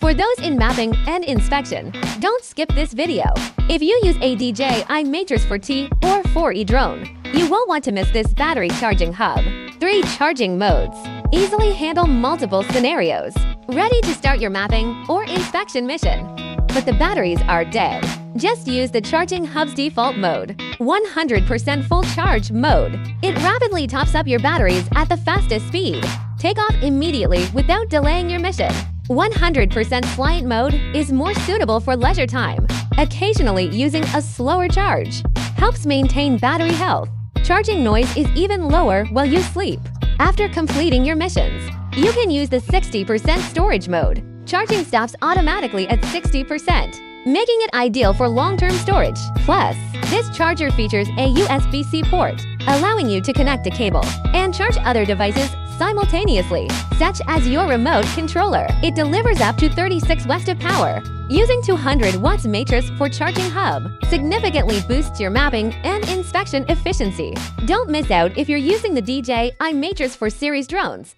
For those in mapping and inspection, don't skip this video. If you use a DJI Matrice 4T or 4E drone, you won't want to miss this battery charging hub. 3 charging modes. Easily handle multiple scenarios. Ready to start your mapping or inspection mission. But the batteries are dead. Just use the charging hub's default mode, 100% full charge mode. It rapidly tops up your batteries at the fastest speed. Take off immediately without delaying your mission. 100% silent mode is more suitable for leisure time. Occasionally using a slower charge helps maintain battery health. Charging noise is even lower while you sleep. After completing your missions, you can use the 60% storage mode. Charging stops automatically at 60%, making it ideal for long-term storage. Plus, this charger features a USB-C port, allowing you to connect a cable and charge other devices simultaneously, such as your remote controller. It delivers up to 36 watts of power. Using 200W Matrice for charging hub significantly boosts your mapping and inspection efficiency. Don't miss out if you're using the DJI Matrice for series drones.